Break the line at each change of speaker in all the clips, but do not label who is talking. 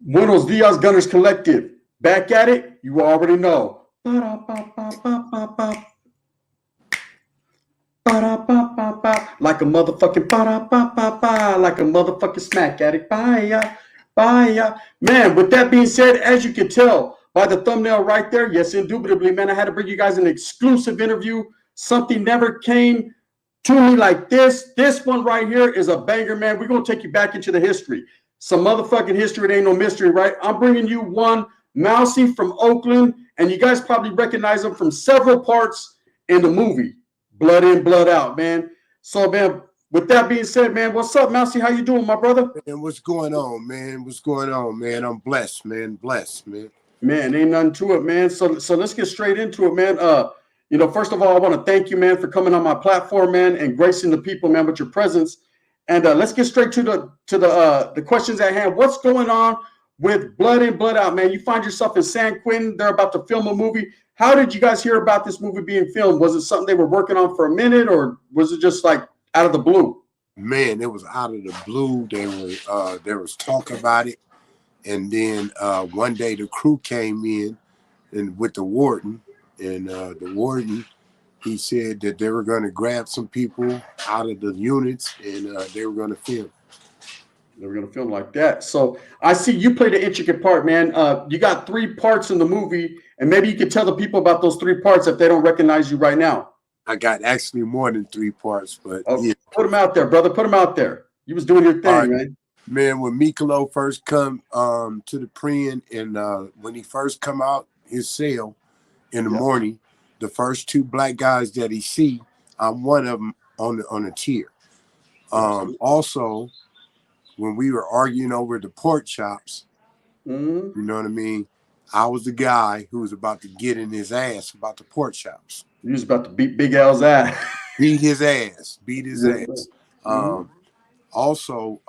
Buenos Dias Gunners Collective. Back at it, you already know. Ba-da-ba-ba-ba-ba-ba. Ba-da-ba-ba-ba. Like a motherfucking ba-da-ba-ba-ba. Like a motherfucking smack addict. Bye-ya. Bye-ya. Man, with that being said, as you can tell by the thumbnail right there, yes, indubitably, man, I had to bring you guys an exclusive interview. Something never came to me like this. This one right here is a banger, man. We're going to take you back into the history. Some motherfucking history. It ain't no mystery, right? I'm bringing you one, Mousey from Oakland, and you guys probably recognize him from several parts in the movie, Blood In, Blood Out, man. So, man, with that being said, man, what's up, Mousey? How you doing, my brother?
Man, what's going on, man? What's going on, man? I'm blessed, man. Blessed, man.
Man, ain't nothing to it, man. So let's get straight into it, man. First of all, I want to thank you, man, for coming on my platform, man, and gracing the people, man, with your presence. And let's get straight to the questions at hand. What's going on with Blood In, Blood Out, man? You find yourself in San Quentin. They're about to film a movie. How did you guys hear about this movie being filmed? Was it something they were working on for a minute, or was it just like out of the blue?
Man, it was out of the blue. There was talk about it, and then one day the crew came in and with the warden, and the warden, he said that they were going to grab some people out of the units, and they were going to film.
They were going to film like that. So I see you played an intricate part, man. You got 3 parts in the movie, and maybe you could tell the people about those 3 parts if they don't recognize you right now.
I got actually more than 3 parts, but
yeah. Put them out there, brother. Put them out there. You was doing your thing, right, man.
Man, when Mikolo first come to the prison, and when he first come out his cell in the morning, the first 2 black guys that he see, I'm one of them on a tier. Also, when we were arguing over the pork chops, you know what I mean? I was the guy who was about to get in his ass about the pork chops.
You was about to beat Big Al's ass.
Beat his ass. Also,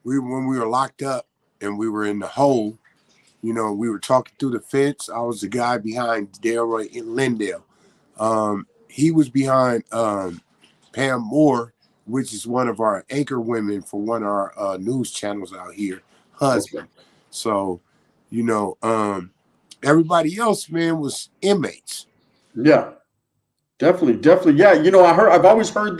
when we were locked up and we were in the hole, you know, we were talking through the fence. I was the guy behind Delroy in Lindale. He was behind Pam Moore, which is one of our anchor women for one of our news channels out here, husband. So, you know, everybody else, man, was inmates.
Yeah, definitely. Yeah, you know, I've always heard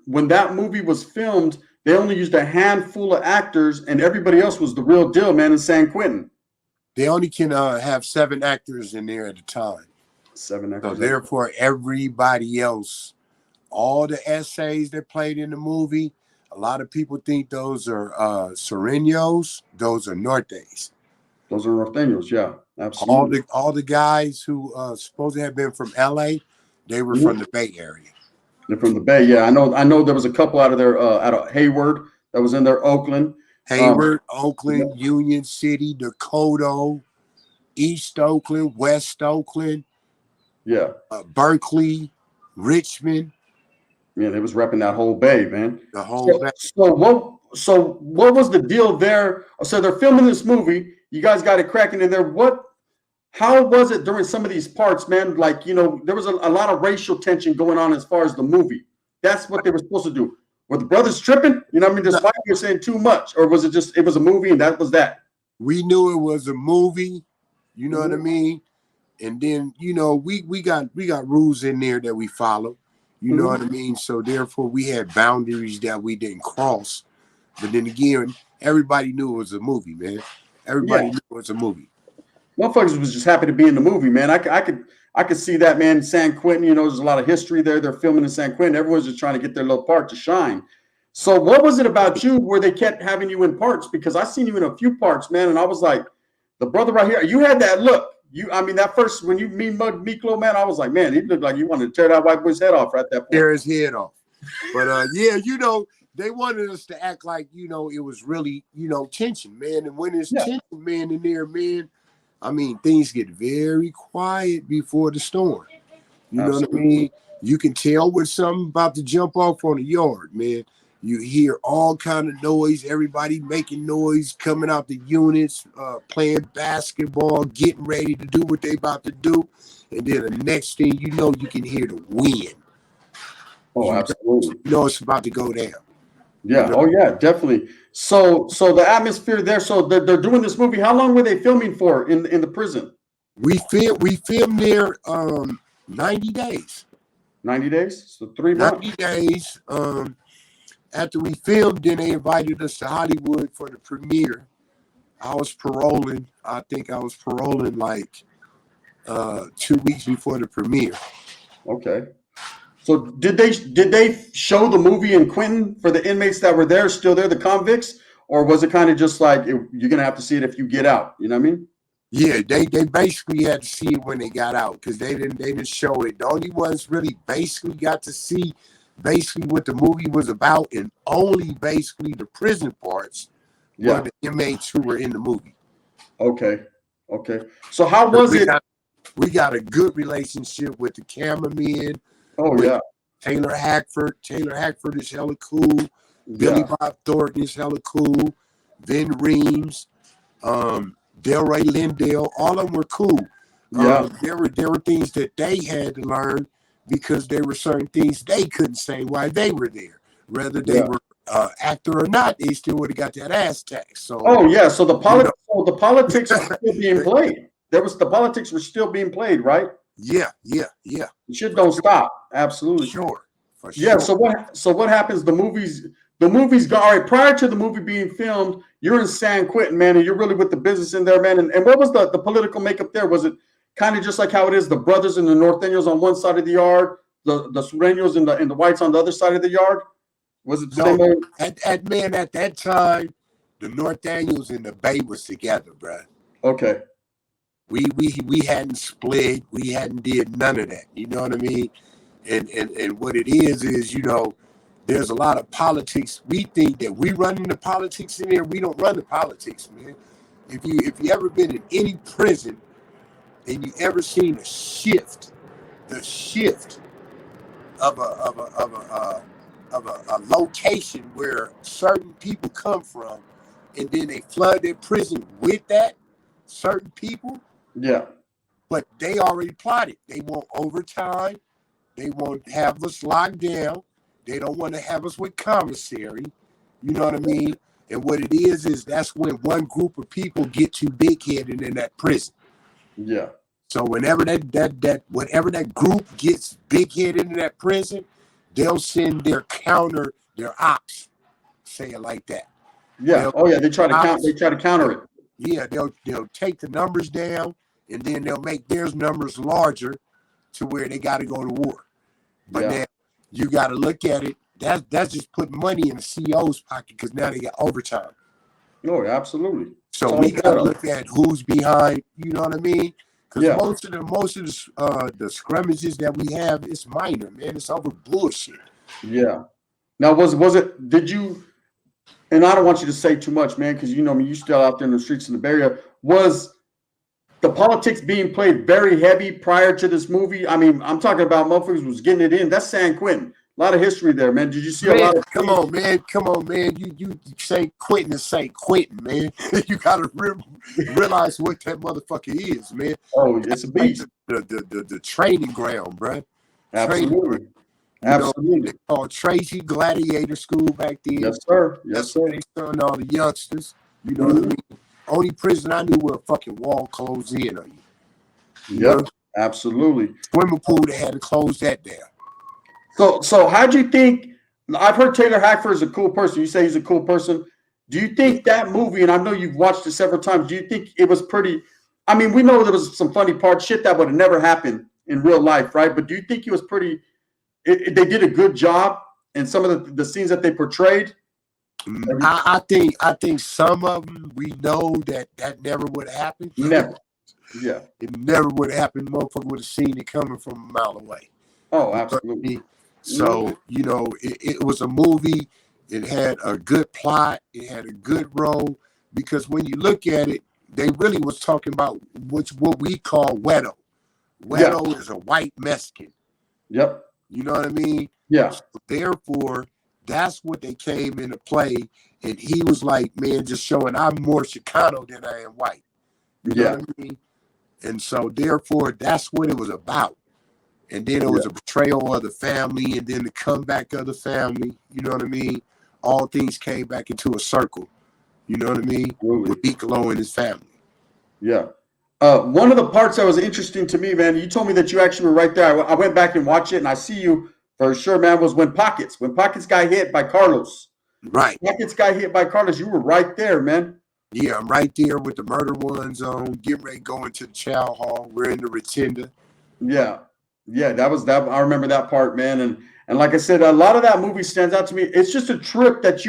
when that movie was filmed, they only used a handful of actors, and everybody else was the real deal, man, in San Quentin.
They only can have 7 actors in there at a time.
7 actors.
So therefore, everybody else, all the essays that played in the movie, a lot of people think those are Serenos. Those are Nortes.
Those are Norteños, yeah, absolutely.
All the guys who supposed to have been from LA, they were from the Bay Area.
They're from the Bay, yeah. I know there was a couple out of there, out of Hayward that was in there, Oakland.
Oakland, Union City, Dakota, East Oakland, West Oakland, Berkeley, Richmond.
Yeah, they was repping that whole Bay, man.
The whole Bay.
So what was the deal there? So they're filming this movie. You guys got it cracking in there. How was it during some of these parts, man? Like, you know, there was a lot of racial tension going on as far as the movie. That's what they were supposed to do. Were the brothers tripping? You know what I mean? Just like you're saying too much, or was it was a movie and that was that?
We knew it was a movie, you know what I mean? And then, you know, we got rules in there that we follow, you know what I mean? So therefore we had boundaries that we didn't cross. But then again, everybody knew it was a movie, man. Everybody knew it was a movie.
Motherfuckers was just happy to be in the movie, man. I could see that, man. San Quentin, you know, there's a lot of history there. They're filming in San Quentin. Everyone's just trying to get their little part to shine. So what was it about you where they kept having you in parts? Because I seen you in a few parts, man, and I was like, the brother right here, you had that look. That first, when you meet Miklo, man, I was like, man, he looked like you wanted to tear that white boy's head off right at that point.
Tear his head off. But yeah, you know, they wanted us to act like, you know, it was really, you know, tension, man. And when there's tension, man, in there, man, I mean, things get very quiet before the storm. You know what I mean? You can tell when something about to jump off on the yard, man. You hear all kind of noise, everybody making noise, coming out the units, playing basketball, getting ready to do what they about to do. And then the next thing you know, you can hear the wind.
Oh, absolutely.
You know it's about to go down.
Yeah.
know?
Oh yeah, definitely. So the atmosphere there. So they're doing this movie. How long were they filming for in the prison?
We filmed there 90 days.
90 days. So 3 months.
90 days. After we filmed, then they invited us to Hollywood for the premiere. I was paroling. I think I was paroling like 2 weeks before the premiere.
Okay. So did they show the movie in Quentin for the inmates that were there, still there, the convicts, or was it kind of just like you're gonna have to see it if you get out? You know what I mean?
Yeah, they basically had to see it when they got out because they didn't show it. The only ones really basically got to see basically what the movie was about, and only basically the prison parts were
Yeah.
the inmates who were in the movie.
Okay. Okay. So how was it?
We got a good relationship with the cameraman,
Oh
with
yeah.
Taylor Hackford. Taylor Hackford is hella cool. Billy
Yeah.
Bob Thornton is hella cool. Vin Reams, Delray Lindale, all of them were cool.
Yeah.
There were things that they had to learn because there were certain things they couldn't say while they were there. Whether they
Yeah.
were actor or not, they still would have got that ass tax. So
Oh yeah. So the
you know,
politics were still being played. The politics were still being played, right?
yeah.
Shit don't stop. Absolutely.
Sure. For
Yeah.
sure.
So what happens? The movie's gone. All right. Prior to the movie being filmed, you're in San Quentin, man, and you're really with the business in there, man. And what was the political makeup there? Was it kind of just like how it is? The brothers and the Norteños on one side of the yard, the Sureños and the whites on the other side of the yard. Was it the same
No,
way?
at that time, the North Daniels and the Bay was together, bro.
Okay.
We hadn't split, we hadn't did none of that. You know what I mean? And what it is there's a lot of politics. We think that we running the politics in there. We don't run the politics, man. If you ever been in any prison and you ever seen the shift of a location where certain people come from, and then they flood their prison with that certain people,
Yeah.
but they already plotted. They want overtime. They won't have us locked down. They don't want to have us with commissary. You know what I mean? And what it is that's when one group of people get too big-headed in that prison.
Yeah.
So whenever whenever that group gets big-headed in that prison, they'll send their ops, say it like that.
Yeah. Oh yeah. They try to counter it.
Yeah, they'll take the numbers down, and then they'll make their numbers larger to where they got to go to war. But now you got to look at it. That's just putting money in the CEO's pocket because now they got overtime.
Oh, absolutely.
So we got to look at who's behind. You know what I mean? Because most of the scrimmages that we have is minor, man. It's over bullshit.
Yeah. Now was it? Did you? And I don't want you to say too much, man, because you know me. You still out there in the streets in the Bay Area. Was the politics being played very heavy prior to this movie? I mean, I'm talking about motherfuckers was getting it in. That's San Quentin. A lot of history there, man. Did you see a lot of?
Come on, man. You say Quentin is St. Quentin, man. You gotta realize what that motherfucker is, man.
Oh, it's a beast.
The training ground, bro.
Absolutely. Absolutely.
They called Tracy Gladiator School back then.
Yes, sir. Yes, sir.
They turned all the youngsters. You know what I mean? Only prison I knew where a fucking wall closed in on you.
Yep. Absolutely.
Swimming pool, they had to close that down.
So how'd you think? I've heard Taylor Hackford is a cool person. You say he's a cool person. Do you think that movie, and I know you've watched it several times, do you think it was pretty? I mean, we know there was some funny parts, shit that would have never happened in real life, right? But do you think it was pretty? They did a good job in some of the scenes that they portrayed.
I think some of them we know that never would happen.
Never. Yeah.
It never would have happened. Motherfucker would have seen it coming from a mile away.
Oh, absolutely.
So, it was a movie. It had a good plot. It had a good role. Because when you look at it, they really was talking about what we call Wedo. Wedo is a white Mexican.
Yep.
You know what I mean?
Yeah.
So therefore, that's what they came into play. And he was like, man, just showing I'm more Chicano than I am white. You know what I mean? And so therefore, that's what it was about. And then it was a betrayal of the family, and then the comeback of the family. You know what I mean? all things came back into a circle. You know what I mean?
Absolutely.
With Piccolo and his family.
Yeah. One of the parts that was interesting to me, man, you told me that you actually were right there. I went back and watched it, and I see you for sure, man, was when Pockets got hit by Carlos.
Right.
Pockets got hit by Carlos. You were right there, man.
Yeah, I'm right there with the murder ones on, getting ready to go into the chow hall. We're in the Rotunda.
Yeah. Yeah, that was that. I remember that part, man. And like I said, a lot of that movie stands out to me. It's just a trip that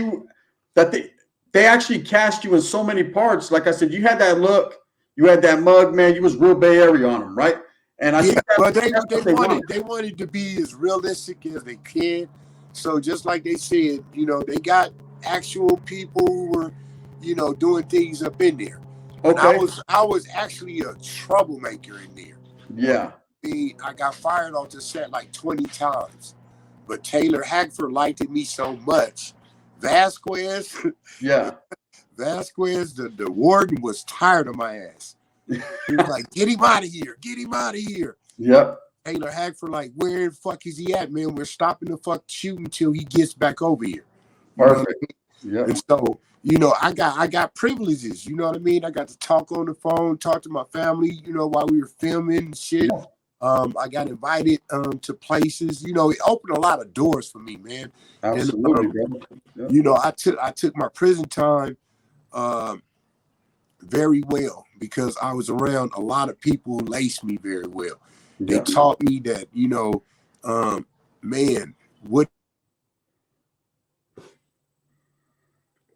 they actually cast you in so many parts. Like I said, you had that look, you had that mug, man. You was real Bay Area on them, right? And I think
but they wanted to be as realistic as they can. So just like they said, you know, they got actual people who were, you know, doing things up in there. And
okay.
I was actually a troublemaker in there.
Yeah.
I got fired off the set like 20 times. But Taylor Hackford liked me so much. Vasquez, the warden was tired of my ass. He was like, get him out of here. Get him out of here.
Yep.
Taylor Hackford, like, where the fuck is he at, man? We're stopping the fuck shooting until he gets back over here.
Perfect. Yeah.
And so, you know, I got privileges, you know what I mean? I got to talk on the phone, talk to my family, you know, while we were filming and shit.
Yeah.
I got invited to places. You know, it opened a lot of doors for me, man.
Absolutely,
and, you know, I took my prison time very well because I was around a lot of people who laced me very well. They taught me that, you know, man, what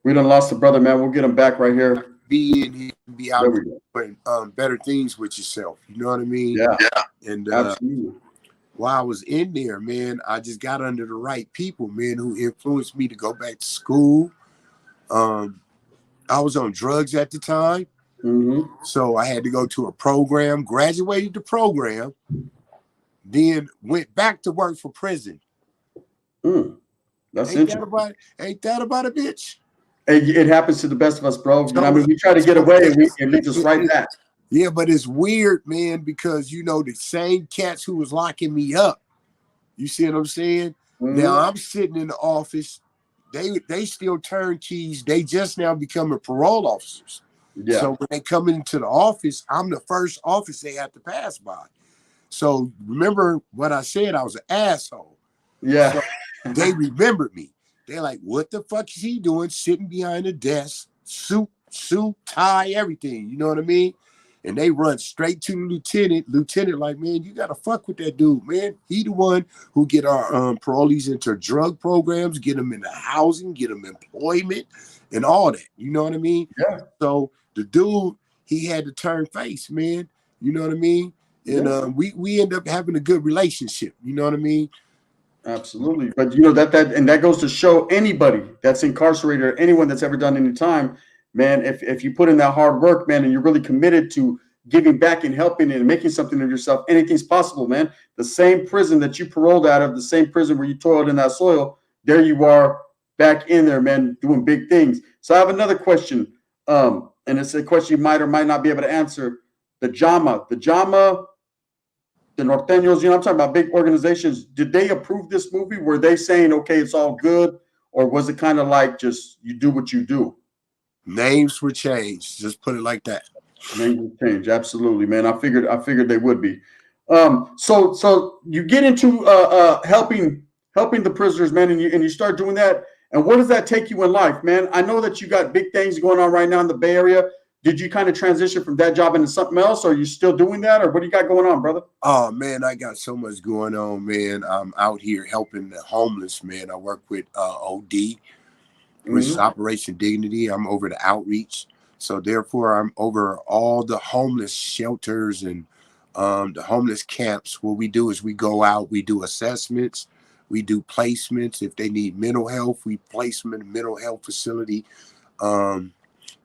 we done lost a brother, man. We'll get him back right here.
Be in here, be out doing better things with yourself. You know what I mean?
Yeah.
And
absolutely.
While I was in there, man, I just got under the right people, man, who influenced me to go back to school. I was on drugs at the time.
Mm-hmm.
So I had to go to a program, graduated the program, then went back to work for prison.
That's
ain't
interesting.
Ain't that about a bitch?
It happens to the best of us, bro. I mean, we try to get away and it leads us right back.
Yeah, but it's weird, man, because, you know, the same cats who was locking me up, you see what I'm saying? Mm-hmm. Now I'm sitting in the office. They still turnkeys. They just now becoming parole officers. Yeah. So when they come into the office, I'm the first office they have to pass by. So remember what I said? I was an asshole.
Yeah.
So they remembered me. They're like, what the fuck is he doing sitting behind a desk, suit, tie, everything. You know what I mean? And they run straight to the lieutenant. Lieutenant, like, man, you got to fuck with that dude, man. He the one who get our parolees into drug programs, get them into housing, get them employment and all that. You know what I mean?
Yeah.
So the dude, he had to turn face, man. You know what I mean? And we end up having a good relationship. You know what I mean?
Absolutely. But you know that goes to show anybody that's incarcerated or anyone that's ever done any time, man, if you put in that hard work, man, and you're really committed to giving back and helping and making something of yourself, anything's possible, man. The same prison that you paroled out of, the same prison where you toiled in that soil, there you are back in there, man, doing big things. So I have another question. And it's a question you might or might not be able to answer. The JAMA, the Norteños, you know, I'm talking about big organizations. Did they approve this movie? Were they saying, okay, it's all good? Or was it kind of like just you do what you do?
Names were changed. Just put it like that.
Names were changed. Absolutely, man. I figured they would be. So you get into helping the prisoners, man, and you start doing that. And where does that take you in life, man? I know that you got big things going on right now in the Bay Area. Did you kind of transition from that job into something else? Or are you still doing that? Or what do you got going on, brother?
Oh, man, I got so much going on, man. I'm out here helping the homeless, man. I work with OD, which is Operation Dignity. I'm over the outreach. So, therefore, I'm over all the homeless shelters and the homeless camps. What we do is we go out, we do assessments, we do placements. If they need mental health, we place them in a mental health facility.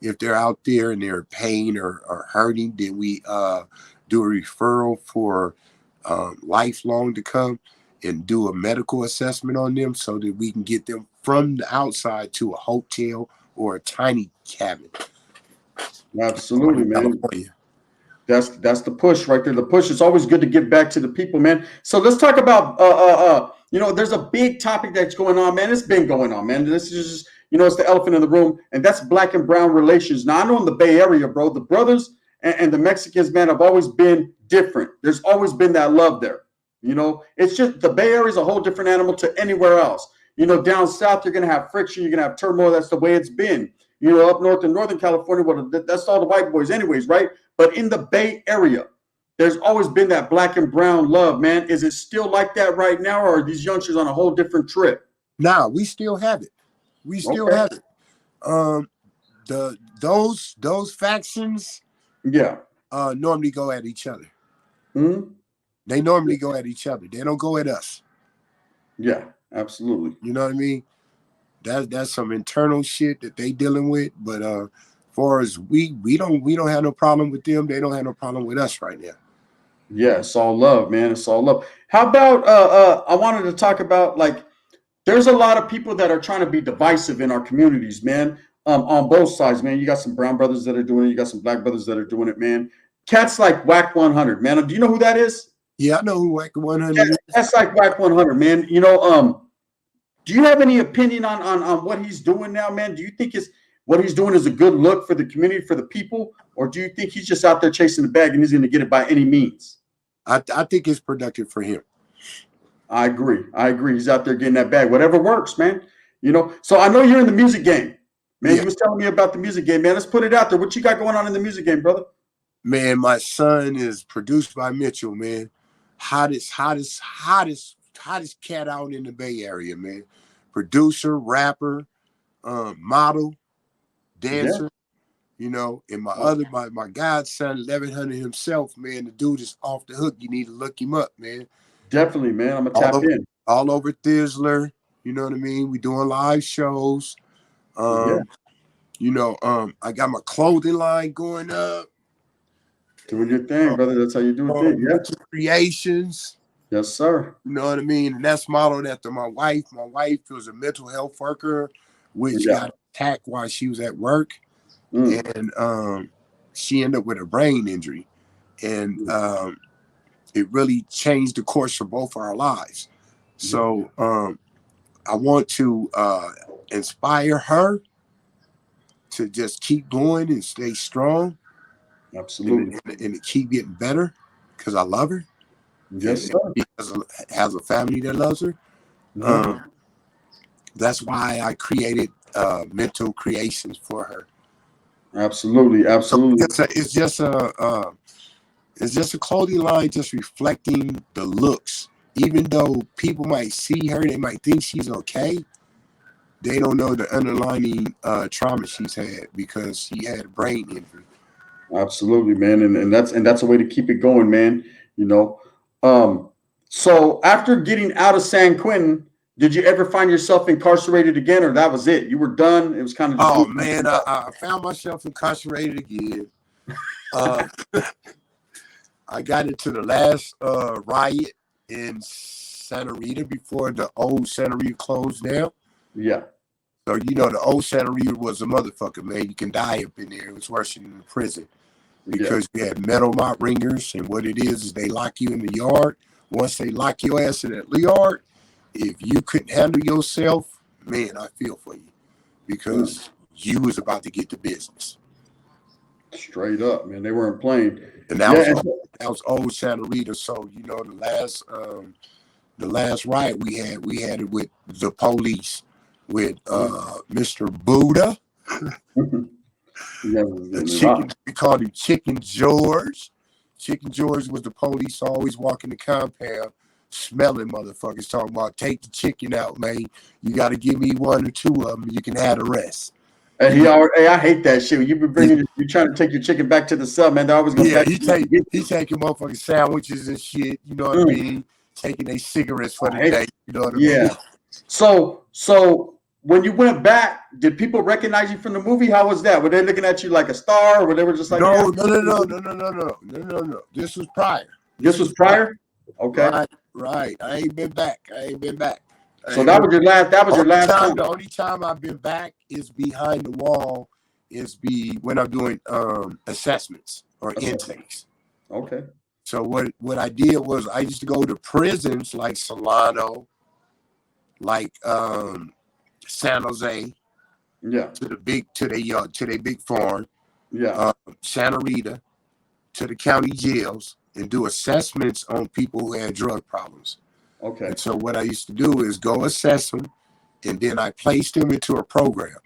If they're out there and they're in pain or hurting, then we do a referral for lifelong to come and do a medical assessment on them so that we can get them from the outside to a hotel or a tiny cabin.
Absolutely, man. That's the push right there. The push. It's always good to give back to the people, man. So let's talk about there's a big topic that's going on, man. It's been going on, man. This is just, it's the elephant in the room, and that's black and brown relations. Now, I know in the Bay Area, bro, the brothers and the Mexicans, man, have always been different. There's always been that love there. It's just the Bay Area is a whole different animal to anywhere else. Down south, you're going to have friction. You're going to have turmoil. That's the way it's been. Up north in Northern California, well, that's all the white boys anyways, right? But in the Bay Area, there's always been that black and brown love, man. Is it still like that right now, or are these youngsters on a whole different trip?
Nah, we still have it. We still have it. Those factions, normally go at each other.
Mm-hmm.
They normally go at each other. They don't go at us.
Yeah, absolutely.
You know what I mean? That's some internal shit that they dealing with. But as far as we don't have no problem with them. They don't have no problem with us right now.
Yeah, it's all love, man. It's all love. How about I wanted to talk about, like, there's a lot of people that are trying to be divisive in our communities, man. On both sides, man. You got some brown brothers that are doing it. You got some black brothers that are doing it, man. Cats like Whack 100, man. Do you know who that is?
Yeah, I know who Whack 100 is.
That's like Whack 100, man. Do you have any opinion on what he's doing now, man? Do you think what he's doing is a good look for the community, for the people? Or do you think he's just out there chasing the bag and he's going to get it by any means?
I think it's productive for him.
I agree. He's out there getting that bag. Whatever works, man. So I know you're in the music game. Man, You was telling me about the music game, man. Let's put it out there. What you got going on in the music game, brother?
Man, my son is produced by Mitchell, man. Hottest cat out in the Bay Area, man. Producer, rapper, model, dancer. And my godson, 1100 himself, man. The dude is off the hook. You need to look him up, man.
Definitely, man. I'm gonna tap in.
All over Thizzler. You know what I mean? We doing live shows. I got my clothing line going up.
Doing your thing, brother. That's how you do it. Yeah.
Creations.
Yes, sir.
You know what I mean? And that's modeled after my wife. My wife was a mental health worker, which got attacked while she was at work. And she ended up with a brain injury. And it really changed the course for both of our lives. So I want to inspire her to just keep going and stay strong.
Absolutely.
And to keep getting better because I love her.
Yes, sir.
Because has a family that loves her. That's why I created Mental Creations for her.
Absolutely.
So it's just a clothing line just reflecting the looks. Even though people might see her, they might think she's okay. They don't know the underlying trauma she's had because she had a brain injury.
Absolutely, man, and that's a way to keep it going, man. So after getting out of San Quentin, did you ever find yourself incarcerated again, or that was it? You were done. It was kind of.
Oh man, I found myself incarcerated again. I got into the last riot in Santa Rita before the old Santa Rita closed down.
Yeah.
So the old Santa Rita was a motherfucker, man. You can die up in there. It was worse than in the prison because you had metal mop ringers, and what it is they lock you in the yard. Once they lock your ass in that yard, if you couldn't handle yourself, man, I feel for you because you was about to get to business.
Straight up, man. They weren't playing.
And that was old Santa Rita. So the last riot we had it with the police, with Mr. Buddha. We called him Chicken George. Chicken George was the police always walking the compound, smelling motherfuckers, talking about take the chicken out, man. You got to give me one or two of them. You can have the rest.
Hey, I hate that shit. You trying to take your chicken back to the cell, man. They're always gonna
he taking motherfucking sandwiches and shit. You know what I mean? Taking their cigarettes for the day. You know what I mean?
Yeah. So when you went back, did people recognize you from the movie? How was that? Were they looking at you like a star, or they were just like,
no. This was prior.
This was prior. Okay.
Right. I ain't been back.
So that was your last time.
The only time I've been back is behind the wall. When I'm doing assessments or intakes.
Okay.
So what I did was I used to go to prisons like Solano, like San Jose,
Yeah.
to their big farm,
Yeah.
Santa Rita, to the county jails, and do assessments on people who had drug problems.
Okay.
And so what I used to do is go assess them, and then I placed them into a program.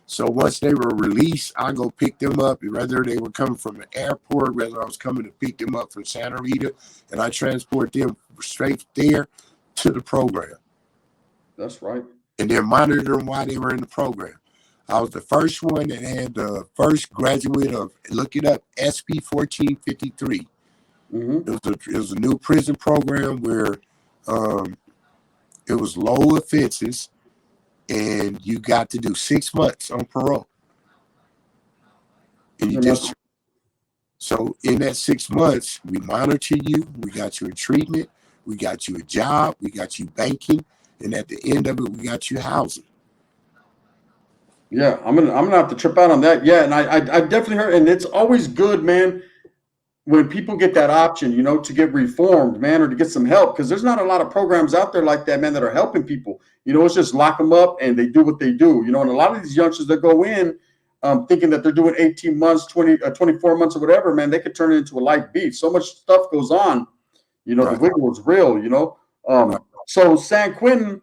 So once they were released, I go pick them up, whether they were coming from the airport, whether I was coming to pick them up from Santa Rita, and I transport them straight there to the program.
That's right.
And then monitor them while they were in the program. I was the first one that had the first graduate of, look it up, SP 1453. It was a new prison program where it was low offenses, and you got to do 6 months on parole. And you just, so in that 6 months, we monitor you, we got you in treatment, we got you a job, we got you banking, and at the end of it, we got you housing.
Yeah, I'm gonna have to trip out on that. Yeah, and I definitely heard, and it's always good, man, when people get that option, you know, to get reformed, man, or to get some help, because there's not a lot of programs out there like that, man, that are helping people. You know, it's just lock them up and they do what they do, you know, and a lot of these youngsters that go in thinking that they're doing 18 months, 24 months or whatever, man, they could turn it into a light beef. So much stuff goes on, you know, the wiggle is real, you know. So San Quentin,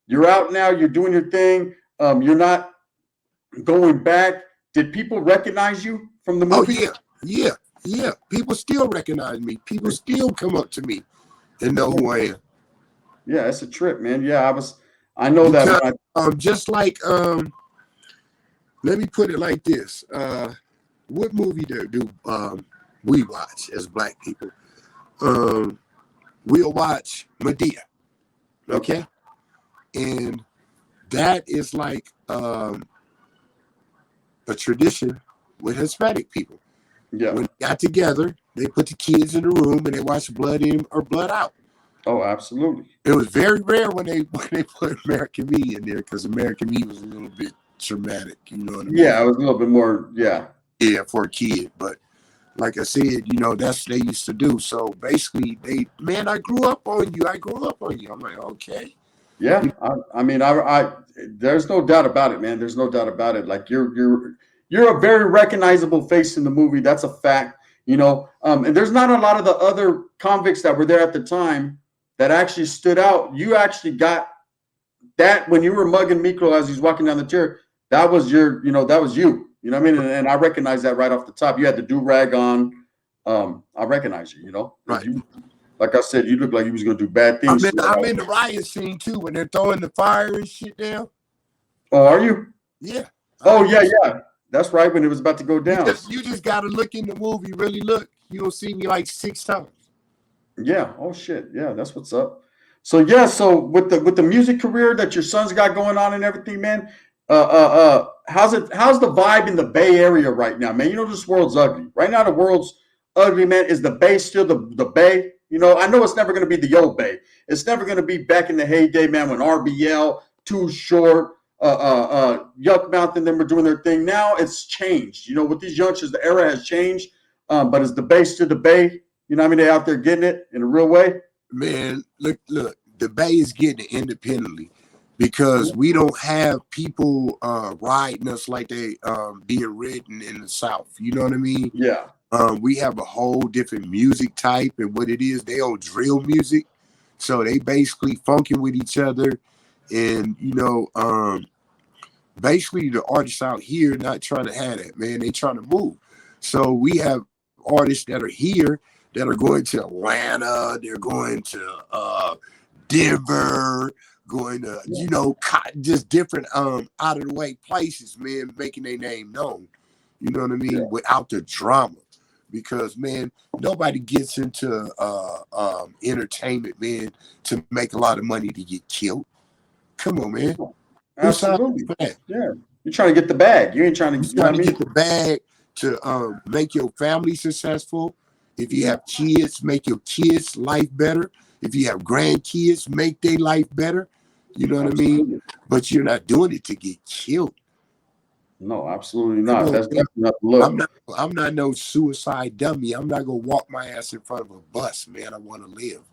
you're out now, you're doing your thing. You're not going back. Did people recognize you from the movie?
Oh, yeah. People still recognize me. People still come up to me and know who I am.
Yeah, it's a trip, man. Yeah, I know because,
that. Just like, let me put it like this. What movie do we watch as Black people? We'll watch Medea. Okay? And that is like a tradition with Hispanic people.
Yeah.
When they got together, they put the kids in the room and they watched blood in or blood out.
Oh, absolutely.
It was very rare when they put American Me in there, because American Me was a little bit traumatic, you know what I mean?
Yeah, it was a little bit more, yeah,
for a kid. But like I said, you know, that's what they used to do. So basically, I grew up on you. I'm like, okay.
Yeah, I mean, there's no doubt about it, man. There's no doubt about it. Like you're a very recognizable face in the movie. That's a fact, you know. And there's not a lot of the other convicts that were there at the time that actually stood out. You actually got that when you were mugging Miklo as he's walking down the chair. That was you. You know what I mean? And I recognize that right off the top. You had the do-rag on. I recognize you, you know.
Right.
Like I said, you look like you was gonna do bad things.
I'm in the riot scene too when they're throwing the fire and shit down.
Oh, are you?
Yeah.
Oh, yeah. That's right, when it was about to go down.
You just gotta look in the movie, really look. You'll see me like 6 times.
Yeah. Oh shit. Yeah, that's what's up. So yeah, so with the music career that your son's got going on and everything, man, how's the vibe in the Bay Area right now, man? You know, this world's ugly. Right now the world's ugly, man. Is the Bay still the Bay? You know, I know it's never going to be the old Bay. It's never going to be back in the heyday, man, when RBL, Too Short, Yuck Mouth and them were doing their thing. Now it's changed. You know, with these youngsters, the era has changed. But is the Bay still the Bay? You know what I mean? They out there getting it in a real way?
Man, look, the Bay is getting it independently because we don't have people riding us like they being ridden in the South. You know what I mean?
Yeah.
We have a whole different music type, and what it is, they on drill music. So they basically funking with each other. And, you know, basically the artists out here not trying to have that, man. They trying to move. So we have artists that are here that are going to Atlanta. They're going to Denver, going to, you know, just different out of the way places, man, making their name known. You know what I mean? Yeah. Without the drama. Because, man, nobody gets into entertainment, man, to make a lot of money to get killed. Come on, man.
Absolutely. Yeah. You're trying to get the bag. You ain't trying to,
get the bag to make your family successful. If you have kids, make your kids' life better. If you have grandkids, make their life better. You know what I mean? But you're not doing it to get killed.
No, absolutely not. That's definitely not the look.
I'm not no suicide dummy. I'm not gonna walk my ass in front of a bus, man. I want to live.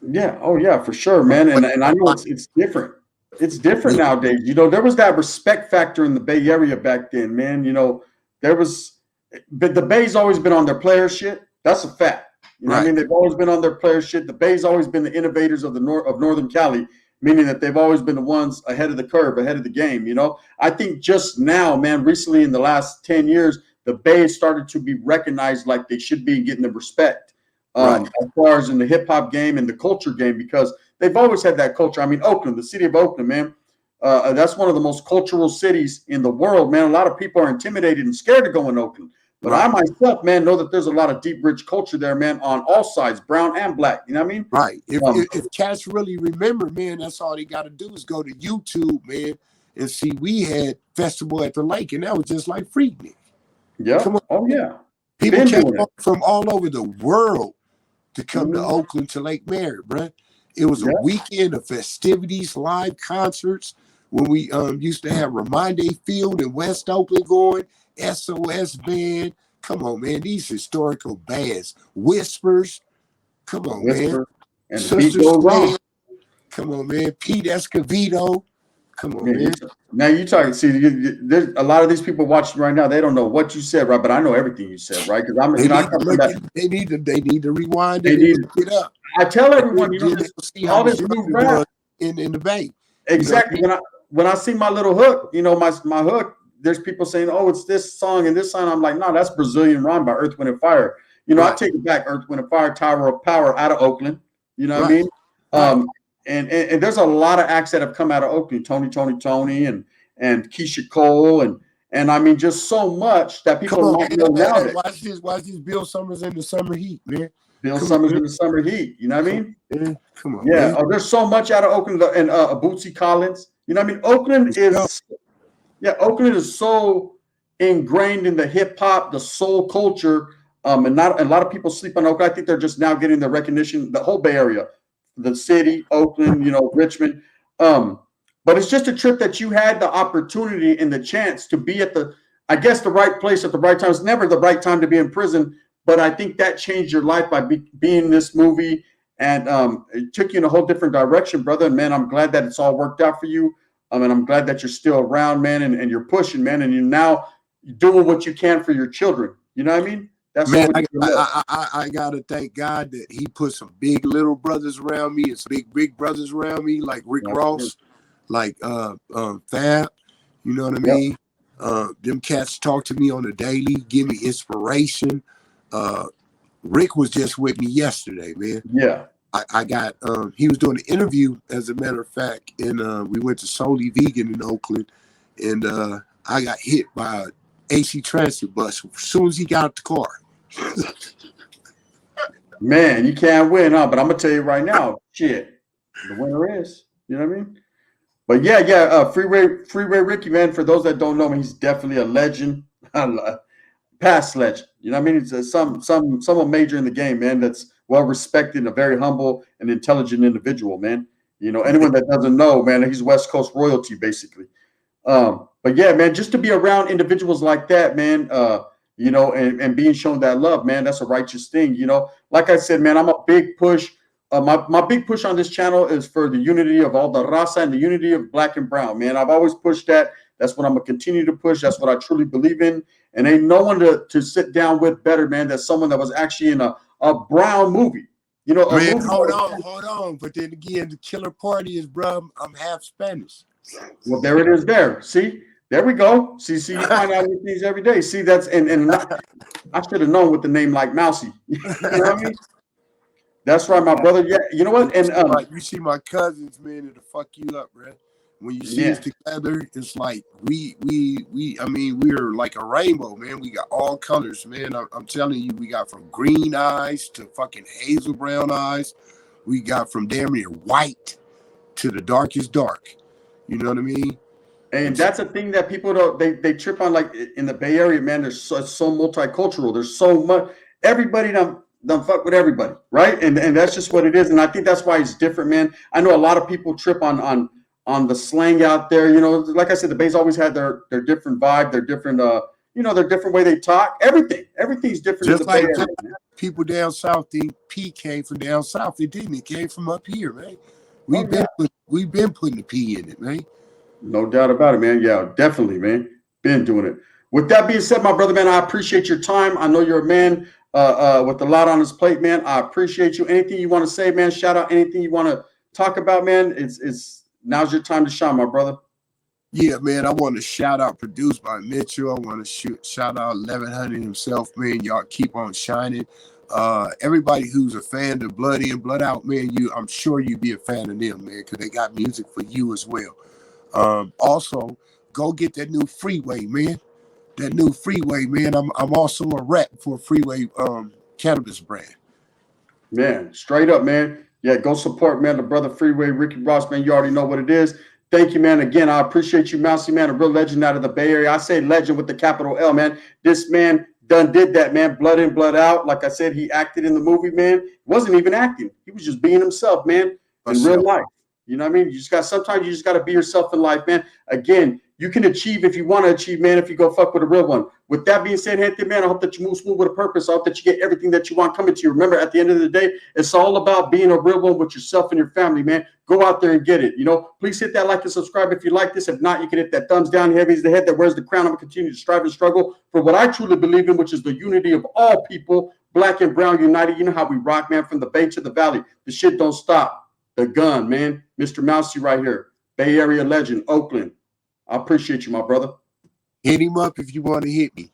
Yeah. Oh, yeah, for sure, man. And I know it's different. It's different nowadays. You know, there was that respect factor in the Bay Area back then, man. You know, there was, but the Bay's always been on their player shit. That's a fact. You know what I
Right.
mean? They've always been on their player shit. The Bay's always been the innovators of the Northern Cali, meaning that they've always been the ones ahead of the curve, ahead of the game. You know, I think just now, man, recently in the last 10 years, the Bay has started to be recognized like they should be getting the respect.
Right.
As far as in the hip hop game and the culture game, because they've always had that culture. I mean, Oakland, the city of Oakland, man, that's one of the most cultural cities in the world, man. A lot of people are intimidated and scared to go in Oakland. But I myself, man, know that there's a lot of deep, rich culture there, man, on all sides, brown and black. You know what I mean?
Right. If cats really remember, man, that's all they got to do is go to YouTube, man, and see we had Festival at the Lake, and that was just like Freaknik.
Yeah.
Come on.
Oh, yeah.
People came from all over the world to come to Oakland to Lake Mary, bruh. It was a weekend of festivities, live concerts. When we used to have Ramonde Field in West Oakland going, SOS Band. Come on, man. These historical bands. Whispers. Come on, man.
And
Sister Slam. Come on, man. Pete Escovedo. Come on, man.
Now you talking. See, there's a lot of these people watching right now. They don't know what you said, right? But I know everything you said, right? Because
they need to rewind.
They need
to look it up.
I tell everyone, you know,
see all this new rap in the Bay.
Exactly. You know? When I see my little hook, you know, my hook, there's people saying, "Oh, it's this song and this song." I'm like, "No, that's Brazilian Rhyme by Earth, Wind and Fire." You know, I take it back. Earth, Wind and Fire, Tower of Power, out of Oakland. You know what I mean? And there's a lot of acts that have come out of Oakland. Tony, and Keisha Cole, and I mean, just so much that people don't know nowadays.
Watch this. Bill Summers in the Summer Heat, man.
Bill Summers in the Summer Heat. You know what I mean?
Come on.
Yeah. There's so much out of Oakland, and Bootsy Collins. You know what I mean? Oakland is so ingrained in the hip hop, the soul culture, and not a lot of people sleep on Oakland. I think they're just now getting the recognition. The whole Bay Area, the city, Oakland, you know, Richmond. But it's just a trip that you had the opportunity and the chance to be at the right place at the right time. It's never the right time to be in prison, but I think that changed your life by being in this movie, and it took you in a whole different direction, brother. And man, I'm glad that it's all worked out for you. And I'm glad that you're still around, man, and you're pushing, man, and you're now doing what you can for your children. You know what I mean? That's
man. I gotta thank God that He put some big little brothers around me and some big brothers around me, like Rick Ross, like Fab. You know what I mean? Them cats talk to me on a daily, give me inspiration. Rick was just with me yesterday, man.
Yeah.
I got he was doing an interview, as a matter of fact, and we went to Solely Vegan in Oakland, and I got hit by an AC Transit bus as soon as he got out the car.
Man, you can't win, huh? But I'm gonna tell you right now, shit, the winner is. You know what I mean? But yeah, Freeway Ricky, man. For those that don't know him, he's definitely a legend, past legend. You know what I mean? It's someone major in the game, man. That's well respected, and a very humble and intelligent individual, man. You know, anyone that doesn't know, man, he's West Coast royalty, basically. But yeah, man, just to be around individuals like that, man, you know, and being shown that love, man, that's a righteous thing. You know, like I said, man, I'm a big push. My big push on this channel is for the unity of all the raza and the unity of black and brown, man. I've always pushed that. That's what I'm gonna continue to push. That's what I truly believe in. And ain't no one to sit down with better, man, than someone that was actually in a brown movie. You know,
man, hold on. But then again, the killer party is, bro, I'm half Spanish.
Well, there it is there. See? There we go. See, you find out these things every day. See, that's and I should have known with the name like Mousey. You know what I mean? That's right, my brother. Yeah, you know what? And
you see my cousins, man, it'll fuck you up, bro. When you see us together, it's like we I mean, we're like a rainbow, man. We got all colors, man. I'm telling you, we got from green eyes to fucking hazel brown eyes. We got from damn near white to the darkest dark. You know what I mean?
And that's a thing that people don't they trip on, like in the Bay Area, man. There's so multicultural. There's so much. Everybody don't fuck with everybody, right? And that's just what it is. And I think that's why it's different, man. I know a lot of people trip on the slang out there. You know, like I said, the Bay's always had their different vibe, their different you know, their different way they talk. Everything's different.
Just
in the
like
Bay Area,
people down south think P came from down south. It didn't. It came from up here, man. We've been putting the P in it, man.
No doubt about it, man. Yeah, definitely, man. Been doing it. With that being said, my brother, man, I appreciate your time. I know you're a man with a lot on his plate, man. I appreciate you. Anything you want to say, man? Shout out anything you want to talk about, man. It's now's your time to shine, my brother.
Yeah, man. I want to shout out Produced by Mitchell. I want to shout out 1100 himself, man. Y'all keep on shining. Everybody who's a fan of Blood In, Blood Out, man, I'm sure you'd be a fan of them, man, because they got music for you as well. Also, go get that new Freeway, man. That new Freeway, man. I'm also a rep for Freeway cannabis brand.
Man, straight up, man. Yeah, go support, man, the brother Freeway, Ricky Ross, man. You already know what it is. Thank you, man. Again, I appreciate you, Mousey, man, a real legend out of the Bay Area. I say legend with the capital L, man. This man done did that, man. Blood In, Blood Out. Like I said, he acted in the movie, man. He wasn't even acting. He was just being himself, man, in real life. You know what I mean? Sometimes you just got to be yourself in life, man. Again, you can achieve if you want to achieve, man, if you go fuck with a real one. With that being said, gente, man, I hope that you move smooth with a purpose. I hope that you get everything that you want coming to you. Remember, at the end of the day, it's all about being a real one with yourself and your family, man. Go out there and get it. You know, please hit that like and subscribe if you like this. If not, you can hit that thumbs down. Heavy is the head that wears the crown. I'm going to continue to strive and struggle for what I truly believe in, which is the unity of all people, black and brown united. You know how we rock, man, from the Bay to the Valley. The shit don't stop. The gun, man. Mr. Mousey right here. Bay Area legend, Oakland. I appreciate you, my brother.
Hit him up if you want to hit me.